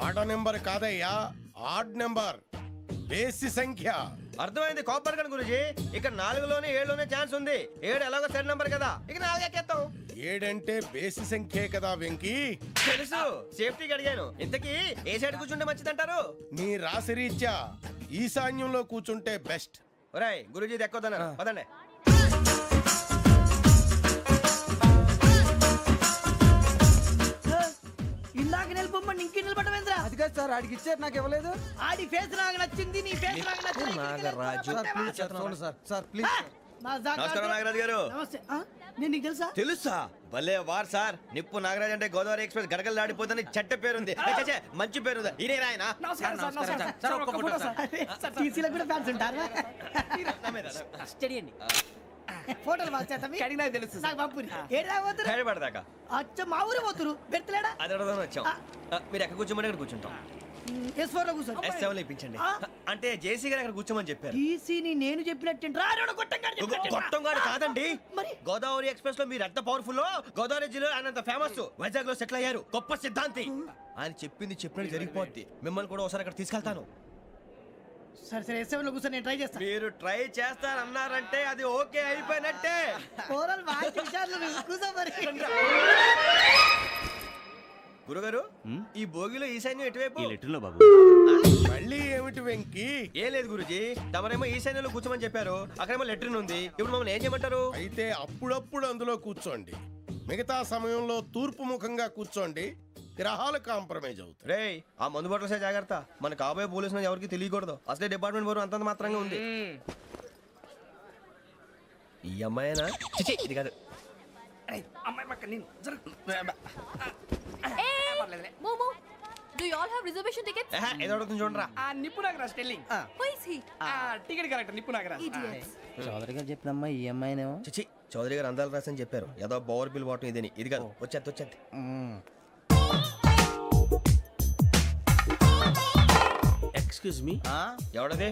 ఆడ నెంబర్ కాదయ్యా, odd number, బేసి సంఖ్య. అర్థమైంది కాపర్ గన్ గురుజీ. ఇక్కడ 4లోనే 7లోనే ఛాన్స్ ఉంది. 7 ఎలాగో సెడ్ నంబర్ కదా, ఇక 4 ఎక్కేస్తాం. 7 అంటే బేసి సంఖ్యే కదా వెంకీ. తెలుసు, సేఫ్టీకి అడిగాను. ఇంతకీ ఏ సైడ్ కూర్చుంటే మంచిదంటారు? నీ రాశి రీత్యా ఈశాన్యంలో కూర్చుంటే బెస్ట్. ఒరేయ్ గురుజీ దెక్కొద్దన్నారు, పదండి. ఇందాక నిలబొమ్మని ఇంకే నిలబడమేంద్రా? అది కాదు సార్, ఆడికి ఇచ్చారు నాకు ఇవ్వలేదు. ఆడి ఫేస్ నాకు నచ్చింది, నీ ఫేస్ నాకు నచ్చింది. నాగరాజు. సార్ ప్లీజ్ సార్, చూడండి సార్, సార్ ప్లీజ్ సార్. నమస్కారం నాగరాజు గారు. నమస్తే. నేను నీకు తెలుసా? తెలుసా? భలే వార్ సార్. నిప్పు నాగరాజ్ అంటే గోదావరి ఎక్స్ప్రెస్ గడగలు దాడిపోతుంది చెట్ట పేరుంది. మంచి పేరు. ఇదే ఆయన. నమస్కారం సార్, నమస్కారం సార్. ఒక్క ఫోటో సార్. టీసీలో కూడా ఫ్యాన్స్ ఉంటారా? స్టడీ అండి. ఫోటోలు మార్చేస్తాం. కడిగినా తెలుసు. నాకు పంపుని. ఏడా పోతురు? హైదరాబాద్ అచ్చ మా ఊరు పోతురు. పెడతలేడా? అది అడగదాం వచ్చాం. మీరు ఎక్కడ కూర్చోమని అక్కడ కూర్చుంటాం. S4 లో కూర్చో. S7 లో ఇప్పించండి. అంటే జేసీ గారు అక్కడ కూర్చోమని చెప్పారు. టీసీని నేను చెప్పినట్టు గొట్టంగాడు కాదండి. మరి గోదావరి ఎక్స్ప్రెస్ లో మీరు ఎంత పవర్ఫుల్, గోదావరి జిల్లా ఆయన ఫేమస్. వైజాగ్ లో సెటిల్ అయ్యారు, గొప్ప సిద్ధాంతి. ఆయన చెప్పింది చెప్పినట్టు జరిగిపోద్ది. మిమ్మల్ని కూడా ఒకసారి అక్కడ తీసుకెళ్తాను. సరే సరే, S7 లో కూర్చొని నేను ట్రై చేస్తాను. మీరు ట్రై చేస్తారన్నారంటే అది ఓకే అయిపోయినట్టే. ఓరల్ వాయిస్ విషయాలు కూర్చో మరి. గురుగారు, ఈ భోగిలో ఈశాన్యం ఎటువైపు? మళ్ళీ ఏమిటి వెంకీ? ఏం లేదు గురుజీ, తమరేమో ఈశాన్యంలో కూర్చోమని చెప్పారు. అక్కడేమో లెట్రిన్ ఉంది. ఇప్పుడు మమ్మల్ని ఏం చేయమంటారు? అయితే అప్పుడప్పుడు అందులో కూర్చోండి, మిగతా సమయంలో తూర్పు ముఖంగా కూర్చోండి. గ్రహాలు కాంప్రమైజ్ అవుతాయి. రేయ్, ఆ మందు బట్టలసే జాగ్రత్త. మన కాబోయే పోలీసులు ఎవరికి తెలియకూడదు. అసలే డిపార్ట్మెంట్ బోరు అంతంత మాత్రంగా ఉంది. ఈ అమ్మాయినా? చిచి, ఇది కాదు. అమ్మాయి పక్క నేను Momo, do you all have reservation tickets? ఏదో అడుగుతుంది చూడరా. నిప్పు Nagaraj telling. Who is he? Ticket correct, నిప్పు నాగరాజ్. Idiots. చౌదరి గారు చెప్పినమ్మా ఈ అమ్మాయినేమో. చిచి, చౌదరి గారు అందాలు రాసని చెప్పారు. ఏదో బోర్ బిల్ వాటం ఇదని. ఇది కాదు, వచ్చేది. Excuse me, ఎవడది?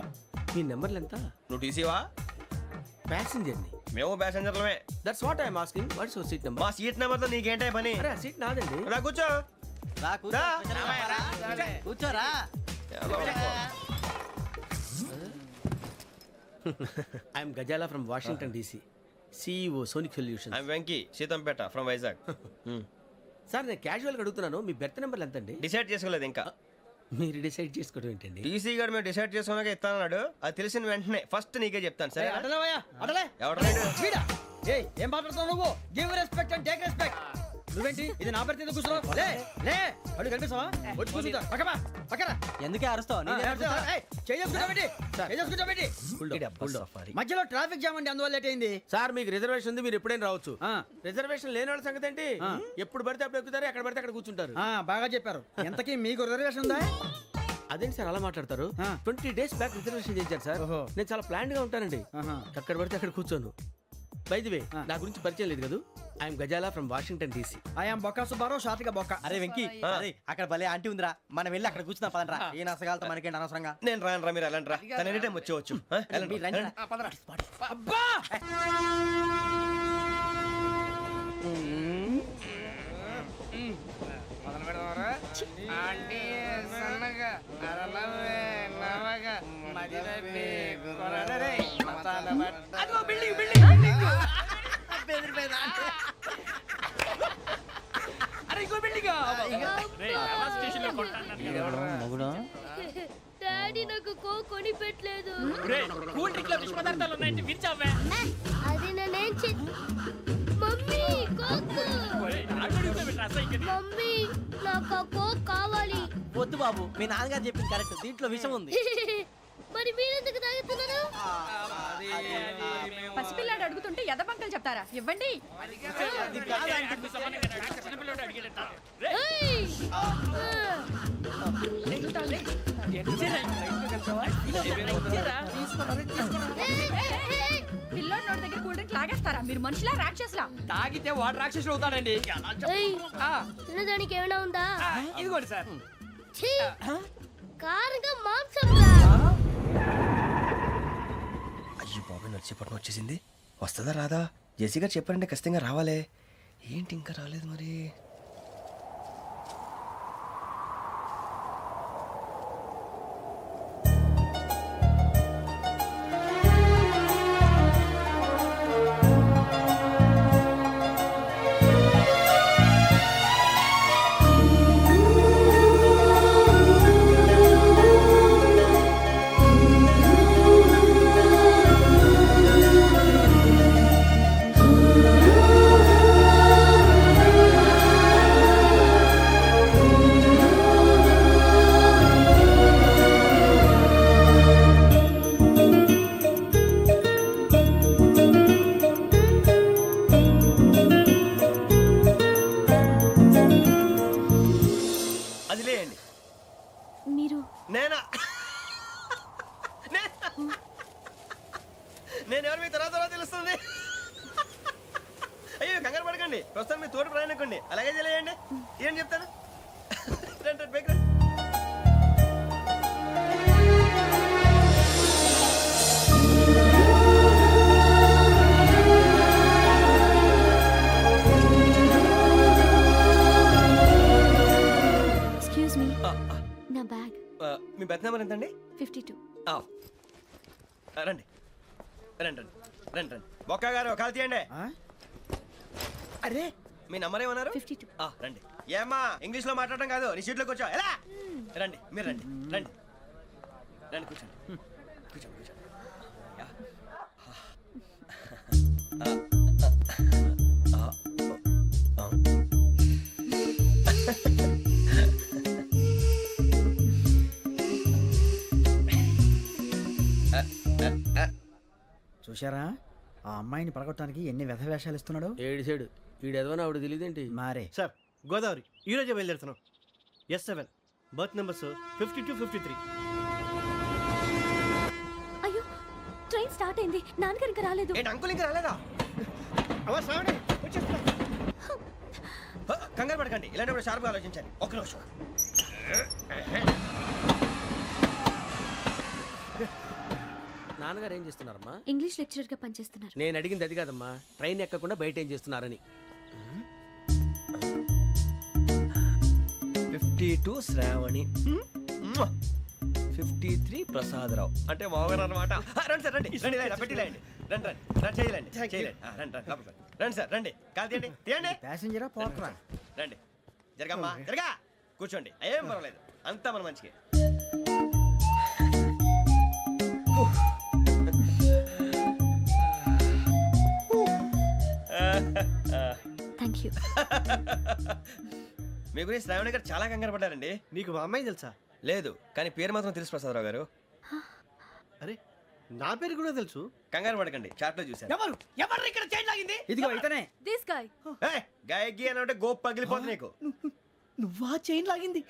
మీ నెంబర్లు ఎంత? నువ్వు టీసీవా? ప్యాసింజర్ ని. మేము ప్యాసెంజర్లమే. That's what I'm asking. What's your seat number? మా సీట్ నెంబర్ తో నీకేంటే పని? అరే సీట్ నాదండి. రా కూర్చో. రా. కూర్చోరా. I'm Ghazala from Washington DC, CEO Sonic Solutions. I'm Venky, Seethampeta from Vizag. Sir నేను క్యాజువల్ గా అడుగుతున్నాను, మీ బెర్త్ నెంబర్లు ఎంత అండి? డిసైడ్ చేసుకోలేదు ఇంకా. మీరు డిసైడ్ చేసుకోవడం ఏంటండి? టీసీ గారు మేము డిసైడ్ చేసుకున్నాక ఇస్తానన్నాడు. అది తెలిసిన వెంటనే ఫస్ట్ నీకే చెప్తాను. సరే అటలే ఎవడ? ఏం మాట్లాడుతావు నువ్వు? Give respect and take respect. నువ్వేంటి ఇది నా పరిస్థితి కూర్చున్నావు? లే లే, అడుగు కనిపిస్తావా? వచ్చి కూర్చుంటా. పక్కరా. ఎందుకే అరుస్తావు? మధ్యలో ట్రాఫిక్ జామ్ అండి, అందువల్ల లేట్ అయింది. సార్ మీకు రిజర్వేషన్ ఉంది, మీరు ఎప్పుడైనా రావచ్చు. రిజర్వేషన్ లేని వాళ్ళ సంగతి ఏంటి? ఎప్పుడు పడితే అప్పుడు ఎక్కుతారు, ఎక్కడ పడితే అక్కడ కూర్చుంటారు. బాగా చెప్పారు. ఎంతకీ మీకు రిజర్వేషన్ ఉందా? అదేంటి సార్ అలా మాట్లాడతారు? 20 days బ్యాక్ రిజర్వేషన్ చేశారు సార్. నేను చాలా ప్లాన్డ్ గా ఉంటానండి. అక్కడ పడితే అక్కడ కూర్చోను. బై ది వే, నా గురించి పరిచయం లేదు కదా. I'm Ghazala from Washington DC. I'm Bokka Subbarao, షార్ట్గా బొక్క. అరే వెంకీ, అక్కడ భలే ఆంటీ ఉందిరా, మనం వెళ్ళి అక్కడ కూర్చున్నా పదనరా. ఏ నసగాలతో మనకేంటి అనవసరంగా. నేను రాను, మీరు వెళ్ళండి రా. తన ఎనీ టైం వచ్చేవచ్చు. అబ్బా డాడీ నాకు కోక్ కొని పెట్టలేదు. అది నేనేం మమ్మీ కోక్. మమ్మీ నాకు ఆ కోక్ కావాలి. వద్దు బాబు, మీ నాన్నగారు చెప్పింది కరెక్ట్, దీంట్లో విషయం ఉంది. మరి మీరెందుకు తాగుతున్నారు? పసిపిల్లాడు అడుగుతుంటే ఎదబంకలు చెప్తారా? ఇవ్వండి. పిల్లోడి నోటి దగ్గర కూల్ డ్రింక్ లాగేస్తారా? మీరు మనుషులా రాక్షసులా? తాగితే వాడు రాక్షసుడు అవుతాడండి. తినడానికి ఏమైనా ఉందా? ఇదిగోండి సార్. కారంగా మాంసం. అయ్యో బాబాయ్, నడిచేపట్నం వచ్చేసింది. వస్తుందా రాదా? జెసీ గారు చెప్పారంటే ఖచ్చితంగా రావాలే. ఏంటి ఇంకా రాలేదు మరి? వదిలేయండి. మీరు నేనా? నేను ఎవరు మీ తర్వాత తెలుస్తుంది. అయ్యో కంగారు పడకండి, ప్రస్తుతం మీ తోటి ప్రయాణకండి. అలాగే తెలియండి. ఏం చెప్తాను. రండి, రండి, బైక్ రండి. ఎక్స్క్యూజ్ మీ, నా బ్యాగ్. మీ బెత్ నెంబర్ ఎంతండి? 52. రండి రండి రండి రండి రండి. బొక్క గారు కాల్ తీయండి. అరే మీ నంబర్ ఏమన్నారు? 52. రండి. ఏమ్మా ఇంగ్లీష్ లో మాట్లాడడం కాదు, నీ సీట్లోకి వచ్చా. ఎలా రండి, మీరు రండి రండి రండి, కూర్చోండి కూర్చోండి కూర్చోండి. యా. చూశారా ఆ అమ్మాయిని పడగొట్టడానికి ఎన్ని వ్యధ వేషాలు ఇస్తున్నాడు. ఏడు సైడు వీడు ఎదవని ఆవిడ తెలియదేంటి. మారే సార్ గోదావరి ఈరోజే బయలుదేరుతున్నాం. S7 berth numbers 52, 53. అయ్యో, ట్రైన్ స్టార్ట్ అయింది. నాన్నగారు ఇంకా రాలేదు. ఏంటి అంకుల్ ఇంకా రాలేదా? కంగారు పడకండి, ఇలాంటప్పుడు షార్ప్గా ఆలోచించండి. ఒక్క నిమిషం. నాన్నగారు ఏం చేస్తున్నారమ్మా? ఇంగ్లీష్ లెక్చరర్ గా పనిచేస్తున్నారు. నేను అడిగింది అది కాదమ్మా, ట్రైన్ ఎక్కకుండా బయట ఏం చేస్తున్నారని. 52 శ్రావణి, 53 ప్రసాదరావు అంటే మామగారు అనమాట. రండి సార్, రండి రండి, పెట్టి లేండి. రండి రండి రండి, చేయలేండి చేయలేండి. రండి రండి లోపలికి రండి సార్, రండి. కాలు తీయండి తీయండి. ప్యాసింజరా పోట్రా. రండి, జరగమ్మా జరగా, కూర్చోండి. ఏం పర్వాలేదు, అంతా మన మంచిగా. Thank you. మీ గురించి శ్రావణి గారు చాలా కంగారు పడ్డారండి. నీకు మా అమ్మాయి తెలుసా? లేదు, కానీ పేరు మాత్రం తెలుసు ప్రసాదరావు గారు. అరే నా పేరు కూడా తెలుసు. కంగారు పడకండి, చాట్ లో చూశాను. ఎవరు ఎవరు ఇక్కడ చైన్ లాగింది? ఇదిగో ఇతనే. This guy. గాయకి అని అంటే గోప్ పగిలిపోతుంది నీకు. నువ్వా చైన్ లాగింది?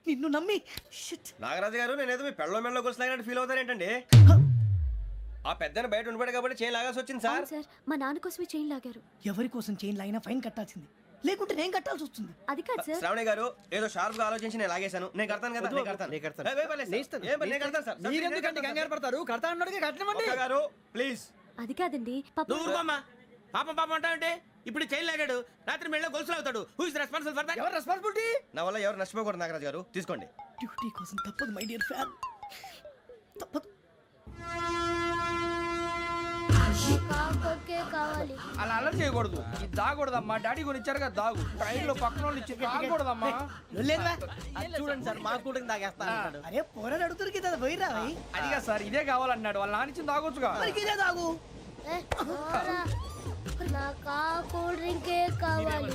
నిన్ను నమ్మి షిట్. నాగరాజు గారు, నేనేదో మీ పెళ్ళ మెళ్ళలో కొలిసిలాగినట్టు ఫీల్ అవుతారు ఏంటండి? ఆ పెద్దని బయట ఉండిపోయాడు కాబట్టి చేయి లాగాల్సి వచ్చింది సార్. సార్, మా నాన్న కోసమే చైన్ లాగారు. ఎవరి కోసం చైన్ లాగినా ఫైన్ కట్టాల్సింది, లేకుంటే నేను కట్టాల్సి వస్తుంది. అది కాదు సార్. శ్రావణి గారు, ఏదో షార్ప్ గా ఆలోచించి నేను లాగేశాను. నేను కడతాను కదా, నేను కడతాను. నేను కడతాను. ఏ, పర్లేదు సార్. ఏం పర్లేదు, నేను కడతాను సార్. మీరెందుకంటే కంగారు పడతారు? కడతా అన్నాడుగా కట్టమండి. ఒక్క గారు ప్లీజ్. అది కాదండి, పాప. నువ్వు ఊరుకోమ్మా. పాపం పాపం అంటావంటే ఇప్పుడు చైన్ లాగాడు, రాత్రి మెళ్ళ గొలుసులు అవుతాడు. Who is responsible for that? ఎవరు రెస్పాన్సిబిలిటీ? నా వల్ల ఎవరు నష్టపోకూడదు నాగరాజు గారు, తీసుకోండి. డ్యూటీ కోసం తప్పదు మై డియర్ ఫ్యాన్, తప్పదు. కావాలి. అలా అలర్ చేయకూడదు. ఇది దాగకూడదమ్మా. డాడీ కొని ఇచ్చారు కదా దాగు. ట్రైన్ లో పక్కన వాళ్ళు ఇచ్చి దాగకూడదమ్మా. లేదురా. చూడండి సార్, మా కూడా తాగేస్తా. అరే పోరాడు అడుగుతారు కదా, పోయిరా భయ్. అదిగా సార్, ఇదే కావాలన్నాడు. వాళ్ళ నాన్న ఇచ్చింది తాగొచ్చుగా. మరి ఇదే తాగు. నాకు కూల్ డ్రింకే కావాలి.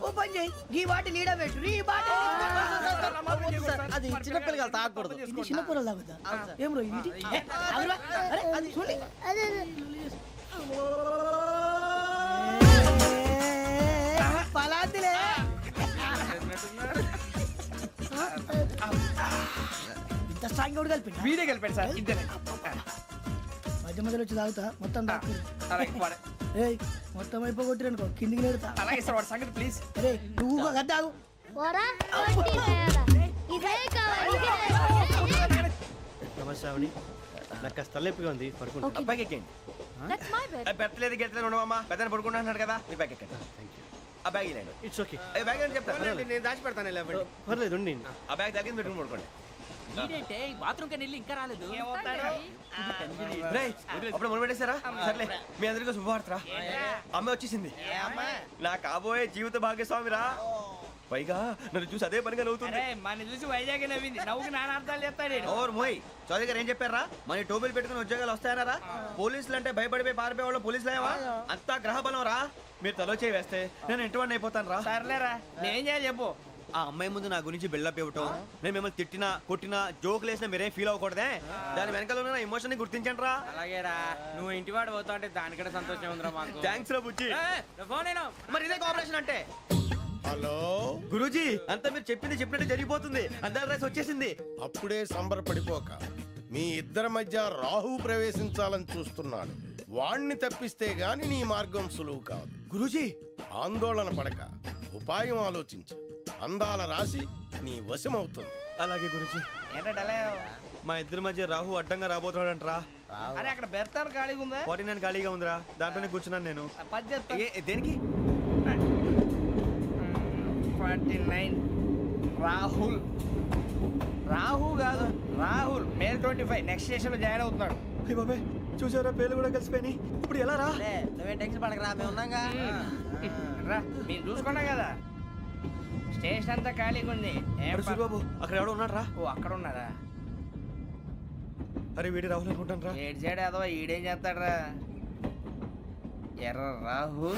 ఓ పని చేయి, ఈ బాటి లీడ పెట్టు. ఈ బాటి అది చిన్నపిల్లలు తాగకూడదు. ఇది చిన్న పొరలు తాగుతా. ఏం రో ఇది? ఆగురా. అరే అది చూడండి. పలాతిలే. ఇంత స్ట్రాంగ్ కూడా కలిపి వీడే గెలిపాడు సార్, ఇద్దరే. మధ్య మధ్యలో వచ్చి తాగుతా, మొత్తం తాగు. అలాగే వాడు. ఏయ్ మొత్తం అయిపోగొట్టిరనుకో, కిందికి నేడుతా. అలాగే సార్, వాడు సంగతి ప్లీజ్. అరే నువ్వు గద్దాగు. ఇదే కావాలి. నమస్తే శ్రావణి, నాకు కాస్త తలెప్పిగా ఉంది, పడుకుంటా. బ్యాగ్ ఎక్కండి. That's my bed. పెట్టలేదు గెట్టలేదు ఉండమమ్మా. పెద్దని పడుకుంటున్నాడు కదా, మీ బ్యాగ్ ఎక్కండి. ఆ బ్యాగ్ ఇలాండి. It's okay. బ్యాగ్ అని చెప్తాను. నేను దాచి పెడతాను. పర్లేదు ఉండి. ఆ బ్యాగ్ తగ్గింది పెట్టుకుని పడుకోండి. బాత్రూమ్ కి వెళ్ళి ఇంకా రాలేదు. రేయ్, అప్పుడు మొదలు పెట్టేశారా? సర్లే, మీ అందరికీ శుభవార్తరా. అమ్మ వచ్చేసింది. నా కాబోయే జీవిత భాగ్యస్వామిరా. పైగా నన్ను చూసి అదే పనిగా నవ్వుతుంది. మన చూసి వైజాగ్ నవ్వింది. నవ్వుకి నాన్న అర్థాలు చెప్తాడు. ఓర్ మోయ్, చౌదరి గారు ఏం చెప్పారా? మన టోబీలు పెట్టుకుని ఉద్యోగాలు వస్తాయనరా? పోలీసులు అంటే భయపడిపోయి పారిపోయే వాళ్ళు పోలీసులేవా? అంతా గ్రహ బలం రా. మీరు తలో చేయి వేస్తే నేను ఇంటివాడిని అయిపోతాను రా. సర్లేరా, నేనేం చేయాలి చెప్పు. ఆ అమ్మాయి ముందు నా గురించి బిల్డప్ ఇవ్వటం, నేను మిమ్మల్ని తిట్టినా కొట్టినా జోకులు వేసినా మీరేం ఫీల్ అవ్వకూడదే. దాని వెనకాల ఉన్న ఎమోషన్ ని గుర్తించండి రా. అలాగేరా, నువ్వు ఇంటివాడు పోతా అంటే దానికంటే సంతోషం ఉందిరా మాకు. థ్యాంక్స్ రా బుజ్జి. ఫోన్ అయినా మరి ఇదే కోఆపరేషన్ అంటే. ఆ హలో గురూజీ అంతా మీరు చెప్పింది చెప్పినట్టు జరిగిపోతుంది అందాల రైస్ వచ్చేసింది. అప్పుడే సంబరపడిపోక మీ ఇద్దరి మధ్య రాహు ప్రవేశించాలని చూస్తున్నాడు. వాణ్ణి తప్పిస్తే గాని నీ మార్గం సులువు కాదు. గురూజీ ఆందోళన పడక ఉపాయం ఆలోచించు. అందాల రాశి నీ వశమవుతుంది. అలాగే గురూజీ. ఏంటంటే మా ఇద్దరి మధ్య రాహు అడ్డంగా రాబోతున్నాడంట్రా. అరే అక్కడ బెర్తాను ఖాళీగా ఉందా? 49 ఖాళీగా ఉందిరా, దాంట్లోనే కూర్చున్నాను నేను. పది చేస్తా. దేనికి? 49 రాహుల్. రాహు కాదు రాహుల్. మే 25 నెక్స్ట్ స్టేషన్ లో జాయిన్ అవుతున్నాడు. అయ్య బాబాయ్ చూసారా, పేర్లు కూడా కలిసిపోయినాయి. ఇప్పుడు ఎలా రా? నువ్వేం టెన్షన్ పడకరా, మేము ఉన్నాగా. రా మీరు చూసుకున్నాం కదా, స్టేషన్ అంతా ఖాళీగా ఉంది. ఏం ప- బాబు అక్కడ ఎవడో ఉన్నాడు రా. ఓ అక్కడ ఉన్నారా? అరే వీడి రాహుల్ అనుకుంటాను రా. ఏడు చేయడం ఏదో ఈడేం చేస్తాడరా? ఎర్ర రాహు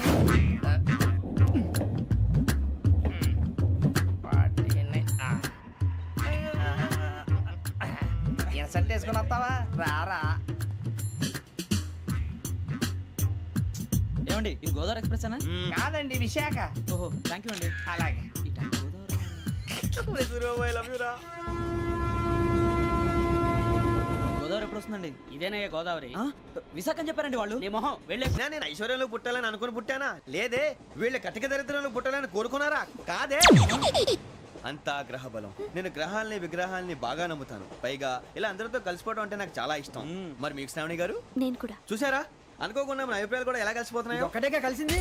ఇన్సల్ట్ వేసుకుని వస్తావా? రారా. ఏమండి ఇది గోదావరి ఎక్స్ప్రెస్ అనా? కాదండి విశాఖ. ఓహో థ్యాంక్ యూ అండి. అలాగే. గోదావరి ఎప్పుడు వస్తుందండి? ఇదేనయ్య గోదావరి. విశాఖ అని చెప్పారండి వాళ్ళు. నీ మొహం వెళ్ళే. నేను ఐశ్వర్యంలో పుట్టాలని అనుకుని పుట్టానా? లేదే. వీళ్ళ కటిక దరిద్రంలో పుట్టాలని కోరుకున్నారా? కాదే. అంతా గ్రహ బలం. నేను గ్రహాలని విగ్రహాలని బాగా నమ్ముతాను. పైగా ఇలా అందరితో కలిసిపోవడం అంటే నాకు చాలా ఇష్టం. మరి మీకు శ్రావణి గారు? నేను కూడా. చూసారా, అనుకోకుండా మన అభిప్రాయాలు కూడా ఎలా కలిసిపోతున్నాయో. ఒక్కటేగా కలిసింది.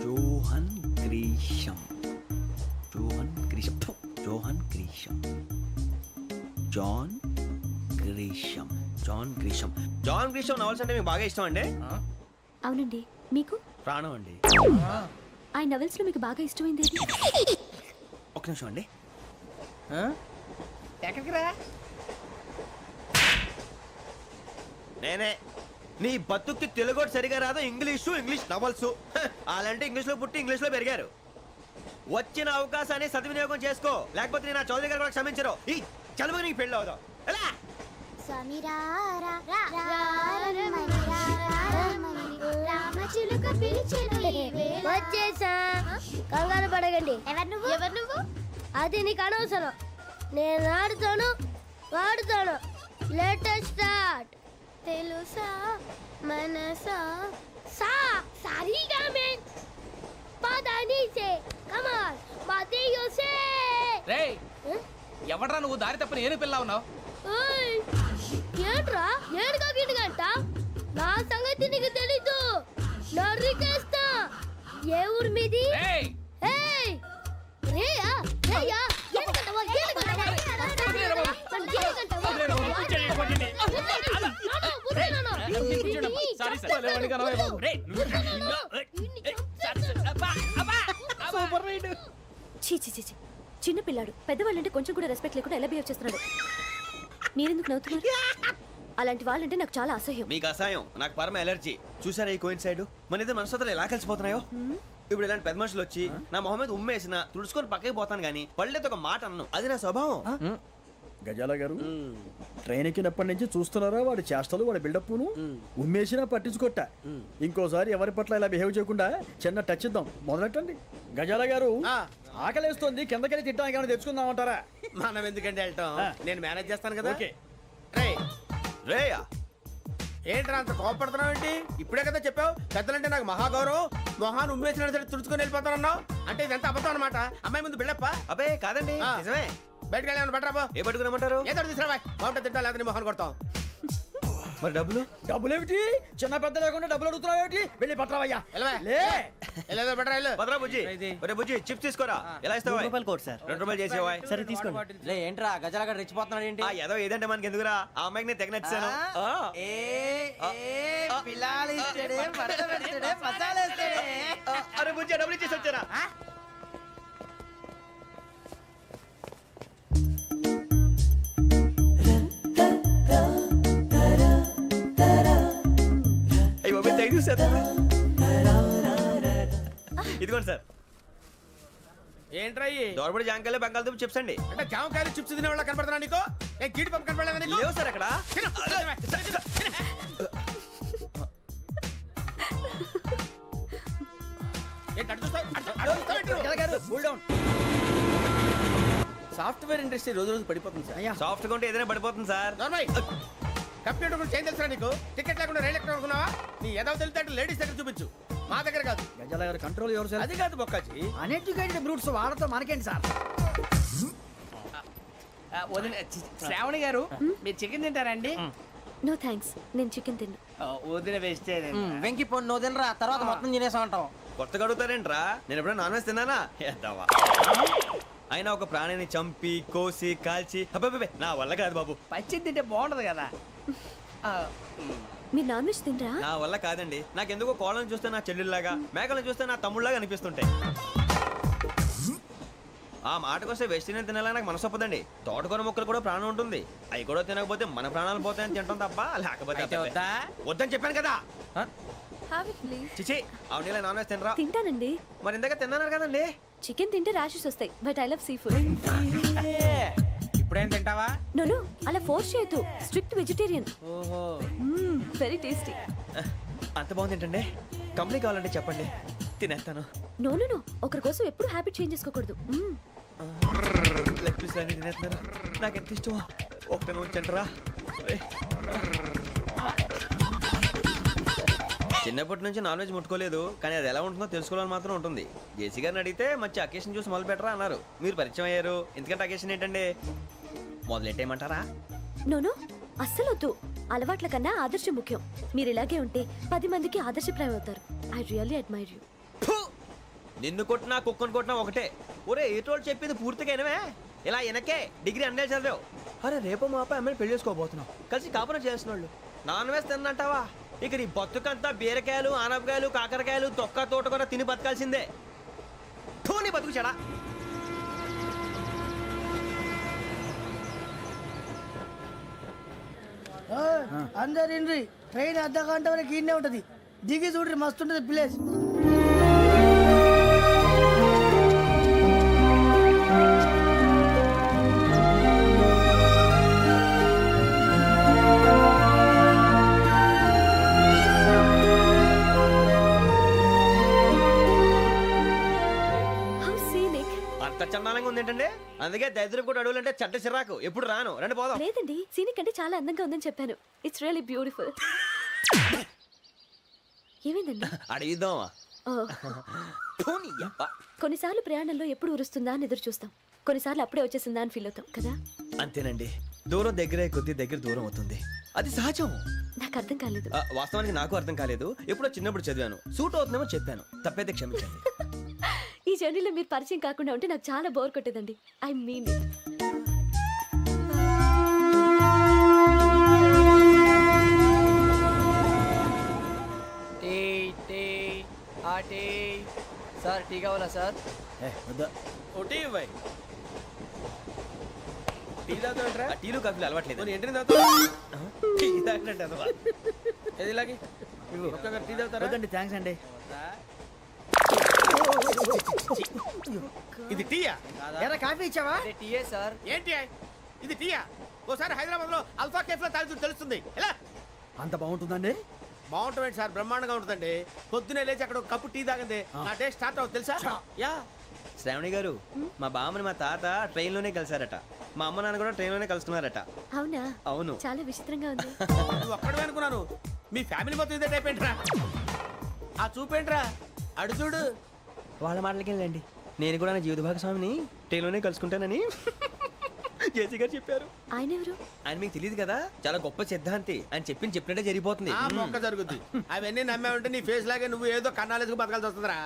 John Grisham. John Grisham. John Grisham. John Grisham. John Grisham. John Grisham novels అంటే మీకు బాగా ఇష్టం అండి? అవునండి. మీకు? ప్రాణం అండి. ఆయన నవెల్స్ లో మీకు బాగా ఇష్టమైంది ఏది? ఒక్క నిమిషం అండి. ఎక్కడికి రా? నేనే. నీ బతుక్కి తెలుగు సరిగా రాదు, ఇంగ్లీష్ నవల్స్. అలాంటి ఇంగ్లీష్ లో పుట్టి ఇంగ్లీష్ లో పెరిగారు. వచ్చిన అవకాశాన్ని సద్వినియోగం చేసుకో, లేకపోతే నేను నా చౌదరి గారు కూడా క్షమించరు. ఈ చదువు నీకు పెళ్ళి అవుదాం. ఎలా? వచ్చేసా. కంగారు పడకండి. ఎవరు నువ్వు? అది నీకు అనవసరం. నేను ఆడుతాను వాడుతాను. Latest start. తెలుసా మనసా సా సారీగా మెన్ పదని సే కమాన్ మాదేయో సే. రేయ్ ఎవడ్రా నువ్వు? దారి తప్పని ఏను పిల్ల ఉన్నావు? ఓయ్ ఏంట్రా ఏడుగా గిడుగంట? నా సంగతి నీకు తెలీదు. నరికేస్తా. ఏ ఊరు మీది? రేయ్ ఏయ్ రేయా రేయా ఏడుగంటవా ఏడుగంటవా చిన్న పిల్లాడు. పెద్దవాళ్ళంటే కొంచెం కూడా రెస్పెక్ట్ లేకుండా ఎలా బిహేవ్ చేస్తున్నాడు. మీరెందుకు నవ్వుతున్నారు? అలాంటి వాళ్ళంటే నాకు చాలా అసహ్యం. మీకు అసహాయం, నాకు పరమ ఎలర్జీ. చూసారా ఈ కోయిన్సైడ్? మన ఇద్దరు మనసుతో ఎలా కలిసిపోతున్నాయో. ఇప్పుడు ఇలాంటి పెద్ద మనుషులు వచ్చి నా మొహం మీద ఉమ్మేసిన తుడుచుకొని పక్కకి పోతాను కానీ పళ్ళేతో ఒక మాట అన్ను. అది నా స్వభావం. గజాల గారు ట్రైన్ ఎక్కినప్పటి నుంచి చూస్తున్నారా వాడి చేష్టలు, వాడి బిల్డప్ను. ఉమ్మేసినా పట్టించుకోట. ఇంకోసారి ఎవరి పట్ల ఇలా బిహేవ్ చేయకుండా చిన్న టచ్ ఇద్దాం. మొదలెట్టండి. గజాల గారు ఆకలేస్తోంది, కిందకెళ్ళి తిట్టడానికి ఏమైనా తెచ్చుకుందామంటారా? మనం ఎందుకంటే వెళ్తాం, నేను మేనేజ్ చేస్తాను కదా. ఓకే. రేయా ఏంట్రా అంత కోపడుతున్నావు ఏంటి? ఇప్పుడే కదా చెప్పావు పెద్దలంటే నాకు మహాగౌరవం, మొహాన్ని ఉమ్మేసిన సరే తుడుచుకొని వెళ్ళిపోతానన్నావు. అంటే ఇదంతా అబద్ధం అనమాట. అమ్మాయి ముందు బిల్డప్ప. అబ్బే కాదండి, నిజమే. బయటకు వెళ్ళి బట్రాబో. ఏ పట్టుకురమ్మంటారు? ఏదో తీసుకురా బాగుంటుంది. తింటా లేదా మొహాన్ని కొడతాం. మరి డబ్బులు? డబ్బులు ఏమిటి? చిన్న పెద్ద లేకుండా డబ్బులు అడుగుతున్నావు ఏమిటి? వెళ్ళి పట్టరావయ్యా. వెళ్ళేదో బట్రా వెళ్ళు. పదరా బుజ్జి. ఒరే బుజ్జి చిప్స్ తీసుకోరా. ఎలా ఇస్తావా? Court sir. 2 రూపాయలు చేసేవా? సరే తీసుకోండి. లే ఏంట్రా గజాల గారు రెచ్చిపోతున్నాడు ఏంటి? ఏదో ఏదంటే మనకి ఎందుకురా, ఆ అమ్మాయికి నేను తెగ నచ్చాను. అరే బుజ్జి డబ్బులు ఇచ్చేసి వచ్చారా? అయ్యో తెగ చూసేస్తా. ఇదిగోండి సార్. ఏంట్రా ఇయి? దోరబడి జాంకాయలు బంగాళదుంప చిప్స్ అండి. అంటే జామకాయలు చిప్స్ తినే వాళ్ళ కనపడుతున్నా నీకు? ఏ జీడిపప్పు కనపడలేదా నీకు? లేవు సార్ అక్కడ. తిను, తినవే, తిను, తిను. ఏంటి అటు చూస్తావు? అటు చూస్తావు ఏంటి? సాఫ్ట్వేర్ ఇండస్ట్రీ రోజు రోజు పడిపోతుంది సార్. సాఫ్ట్ గా ఉంటే ఏదైనా పడిపోతుంది సార్. నార్మల్ కంప్యూటర్ గురించి ఏం తెలుసా నీకు? టికెట్ లేకుండా రైలు ఎక్కడ అనుకున్నావా? నీ ఏదో తెలితే అంటే లేడీస్ దగ్గర చూపించు, మా దగ్గర కాదు. గజాల గారు కంట్రోల్ ఎవరు సార్? అది కాదు బొక్కాజీ. అన్ఎడ్యుకేటెడ్ బ్రూట్స్ వాళ్ళతో మనకేంటి సార్? శ్రావణి గారు మీరు చికెన్ తింటారండి? నో థ్యాంక్స్, నేను చికెన్ తిన్ను. వదిన వేస్తే వెంకి పొన్ను నువ్వు తినరా, తర్వాత మొత్తం తినేసా ఉంటాం. కొత్తగా అడుగుతారేంట్రా? నేను ఎప్పుడైనా నాన్ వెజ్ తిన్నానా? ఎద్దావా. అయినా ఒక ప్రాణిని చంపి కోసి కాల్చి అబ్బబ్బే నా వల్ల కాదు బాబు. పచ్చి తింటే బాగుంటది కదా. మీరు నాన్ వెజ్ తినరా? నా వల్ల కాదండి. నాకెందుకో కోళ్ళని చూస్తే నా చెల్లెళ్ళలాగా, మేకలను చూస్తే నా తమ్ముళ్ళలాగా అనిపిస్తుంటాయి. ఆ మాటకొస్తే వెస్టిరియన్ తినాలని నాకు మనసు ఒప్పదండి. తోటకూర మొక్కలు కూడా ప్రాణం ఉంటుంది. అవి కూడా తినకపోతే మన ప్రాణాలు పోతాయని తింటాం తప్ప లేకపోతే వద్దా? వద్దని చెప్పాను కదా. Have it, please. చిచి అవునీ నాన్ వెజ్ తినరా? తింటానండి. మరి ఇందాక తిన్నాను కదండి. చికెన్ తింటే ర్యాషెస్ వస్తాయి, but I love sea food. ఇప్పుడేం తింటావా? నో అలా ఫోర్స్ చేయొద్దు. Strict vegetarian. ఓహో, వెరీ టేస్టీ. అంత బాగుంది ఏంటండి? కంప్లీట్ కావాలంటే చెప్పండి, తినేస్తాను. నో ఒకరి కోసం ఎప్పుడు హ్యాబిట్ చేంజ్ చేసుకోకూడదు. లెగ్ పీస్ అన్ని తినేస్తున్నారు. నాకు ఎంత ఇష్టం. ఒకటే ఉంచండిరా. చిన్నప్పటి నుంచి నాన్ వెజ్ ముట్టుకోలేదు, కానీ అది ఎలా ఉంటుందో తెలుసుకోవాలని మాత్రం ఉంటుంది. జేసీ గారిని అడిగితే మంచి అకేషన్ చూసి మొదలు పెట్టరా అన్నారు. మీరు పరిచయం అయ్యారు, ఎందుకంటే అకేషన్ ఏంటండి? మొదలెట్టేయమంటారా? నో అస్సలు వద్దు. అలవాట్ల కన్నా ఆదర్శం ముఖ్యం. మీరు ఇలాగే ఉంటే 10 మందికి ఆదర్శప్రాయం అవుతారు. I really admire you. నిన్ను కొట్టినా కుక్కను కొట్టినా ఒకటే. ఒరే ఏటోళ్ళు చెప్పింది పూర్తిగా వినవే. ఇలా వెనకే డిగ్రీ అన్నే చదివావు. అరే రేపు మా అబ్బాయి అమ్మాయిని పెళ్లి చేసుకోబోతున్నావు, కలిసి కాపురం చేసిన వాళ్ళు నాన్ వెజ్ తిన్నంటావా? ఇక నీ బతుకంతా బీరకాయలు ఆనపకాయలు కాకరకాయలు తొక్క తోట కూడా తిని బతకాల్సిందే. నీ బతుకు చెడా. అందరు ఇండ్రి, ట్రైన్ అర్ధ గంట వరకు ఇన్నే ఉంటది. దిగి చూడ్రి, మస్తు ఉంటది ప్లేస్. అంత చందానంగా ఉంది ఏంటంటే? అందుకే దరిద్రం కూడా అడవులంటే చెడ్డ చిరాకు. ఎప్పుడు రాను, రండి పోదాం. లేదండి, సీనిక్ అంటే చాలా అందంగా ఉందని చెప్పాను. It's really beautiful. ఏమైందండి? అడిగిద్దామా? కొన్నిసార్లు ప్రయాణంలో ఎప్పుడు ఉరుస్తుందా అని ఎదురు చూస్తాం, కొన్నిసార్లు అప్పుడే వచ్చేసిందా అని ఫీల్ అవుతాం కదా. అంతేనండి, దూరం దగ్గరే కొద్ది దగ్గర దూరం అవుతుంది. అది సహజం. నాకు అర్థం కాలేదు. వాస్తవానికి నాకు అర్థం కాలేదు. ఎప్పుడో చిన్నప్పుడు చదివాను, సూట్ అవుతుందేమో చెప్పాను, తప్పైతే క్షమించండి. ఈ జర్నీలో మీరు పరిచయం కాకుండా ఉంటే నాకు చాలా బోర్ కొట్టేదండి. I mean it. Sir tea కావాలా సార్? టీ ఇవ్వాయి. టీ తాగుతాంట్రా? టీలు కాఫీలు అలవాట్లేదు. ఎంట్రీ టీ తాగినట్టు ఎదిలాగి టీ తాగుతారా? థ్యాంక్స్ అండి. ఇది టీయా? ఎరా కాఫీ ఇచ్చావా? టీయే సార్. ఏంటి ఇది టీయా? ఓసారి హైదరాబాద్ లో అల్ఫా కేఫ్ లో తాగుతూ తెలుస్తుంది. ఎలా అంత బాగుంటుందండి? బాగుంటుంది సార్, బ్రహ్మాండంగా ఉంటుందండి. పొద్దునే లేచి అక్కడ ఒక కప్పు టీ తాగింది నా డే స్టార్ట్ అవుతుంది తెలుసా? యా. శ్రావణి గారు, మా బామ్మని మా తాత ట్రైన్ లోనే కలిసారట. మా అమ్మ నాన్న కూడా ట్రైన్ లోనే కలుసుకున్నారట. అవునా? అవును. చాలా విచిత్రంగా ఉంది. నువ్వు ఒక్కడే అనుకున్నాను, మీ ఫ్యామిలీ మొత్తం ఇదే టైప్ ఏంట్రా? ఆ చూపేంట్రా, అడు చూడు. వాళ్ళ మాటలకి వెళ్ళండి. నేను కూడా నా జీవిత భాగస్వామిని ట్రైన్ లోనే కలుసుకుంటానని జేసీ గారు చెప్పారు. ఆయన ఎవరు? ఆయన మీకు తెలియదు కదా, చాలా గొప్ప సిద్ధాంతి అని చెప్పినట్టే జరిగిపోతుంది. ఆ మొక్క జరుగుద్ది. అవన్నీ నమ్మే ఉంటే నీ ఫేస్ లాగే నువ్వు ఏదో కన్నాలేసుకు బతకాల్సి వస్తుందిరా.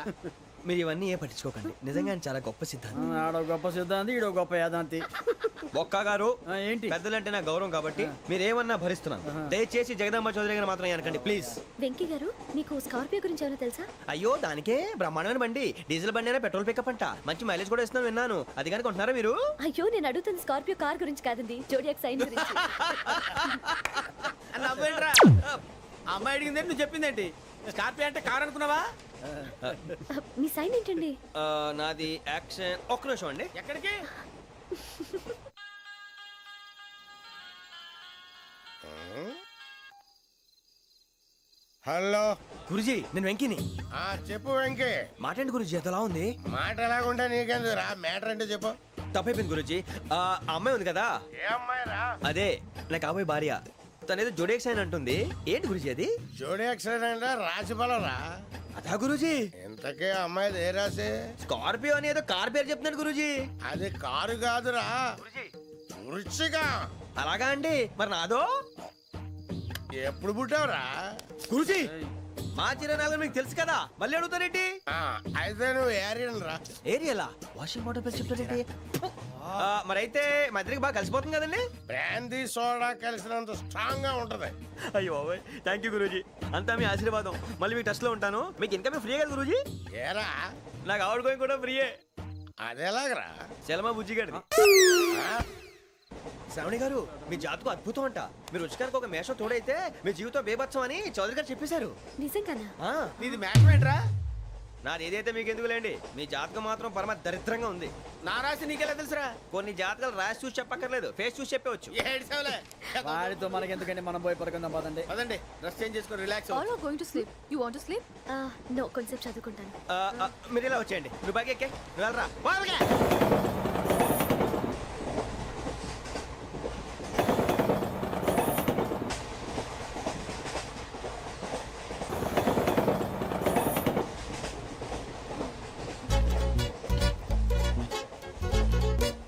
మీరు ఇవన్నీ ఏ పట్టించుకోకండి, నిజంగా ఆయన చాలా గొప్ప సిద్ధాంతి. ఆడో గొప్ప సిద్ధాంతి, ఈడో గొప్ప యాదాంతి. ఒక్క గారు ఏంటి? పెద్దలంటే నా గౌరవం కాబట్టి మీరు ఏమన్నా భరిస్తున్నాను. దయచేసి జగదాంబ చౌదరి గారు మాత్రం అనకండి ప్లీజ్. వెంకీ గారు, మీకు స్కార్పియో గురించి ఏమైనా తెలుసా? అయ్యో దానికే బ్రహ్మాండమైన బండి, డీజిల్ బండి అయినా పెట్రోల్ పికప్ అంట, మంచి మైలేజ్ కూడా ఇస్తున్నాను విన్నాను. అది కానీ కొంటున్నారా మీరు? అయ్యో నేను అడుగుతుంది స్కార్పియో కార్ గురించి కాదండి, జోడియాక్ సైన్ గురించి. నవ్వేంట్రా? అమ్మాయి అడిగిందేంటి, నువ్వు చెప్పిందేంటి? స్కార్పియో అంటే కార్ అనుకున్నావా? మీ సైన్ ఏంటండి? నాది యాక్షన్. ఒక్క నిమిషం అండి. ఎక్కడికి? హలో గురుజీ నేను వెంకిని. చెప్పు వెంకీ. మాటండి గురుజీ, ఎంతలా ఉంది? మాట ఎలాగుంటా నీకెందుకు రా, మ్యాటర్ అంటే చెప్పు. తప్పైపోయింది గురుజీ. ఆ అమ్మాయి ఉంది కదా, ఏ అమ్మాయి రా? అదే నా కాబోయే భార్య. తనేదో జోడేక్స్ అని అంటుంది. ఏంటి గురుజీ అది? జోడి యాక్సిడెంట్ రాసి బలరా. అదా గురుజీ? ఇంతకే అమ్మాయిది ఏ రాసి? స్కార్పియో అని ఏదో కార్ పేరు చెప్తున్నాడు గురుజీ. అది కారు కాదురా, వృచ్చిక. అలాగా అండి, మరి నాదో? ఎప్పుడు పుట్టావురా? గురుజీ మా చిరనాలు మీకు తెలుసు కదా, మళ్ళీ అడుగుతారేంటి? అయితే నువ్వు ఏరియన్ రా. ఏరియలా? వాషింగ్ వాటర్ పేరు చెప్తారేంటి? మరైతే మా ఇద్దరికి బాగా కలిసిపోతుంది కదండి. బ్రాందీ సోడా కలిసినంత స్ట్రాంగ్ గా ఉంటది. అయ్యో థ్యాంక్ యూ గురూజీ, అంతా మీ ఆశీర్వాదం. మళ్ళీ మీకు టచ్ లో ఉంటాను. మీకు ఇన్కమ్ ఫ్రీ కదా గురూజీ? ఏరా నాకు అవుట్ గోయింగ్ కూడా ఫ్రీయే. అదెలాగరా? చలమా బుజ్జి గారిది. శ్రావణి గారు మీ జాతకు అద్భుతం అంట. మీరు రుచికారికి ఒక మేషం తోడైతే మీ జీవితం బేబత్సం అని చౌదరి గారు చెప్పేశారు. నిజంగానా? నీది మ్యాచ్ ఏంట్రా? నాది ఏదైతే మీకు ఎందుకులేండి, మీ జాతకం మాత్రం పరమ దరిద్రంగా ఉంది. నా రాసి నీకెలా తెలుసురా? కొన్ని జాతకాలు రాసి చూసి చెప్పక్కర్లేదు, ఫేస్ చూసి చెప్పవచ్చు. వాడితో మనకి ఎందుకంటే మనం పోయి పడుకుందాం పదండి. పదండి, డ్రెస్ చేంజ్ చేసుకొని relax. All are going to sleep. You want to sleep? No, కొంచెం చదువుకుంటాను. మీరు ఇలా వచ్చేయండి. నువ్వు బాగా ఎక్కే, నువ్వు వెళ్ళరా.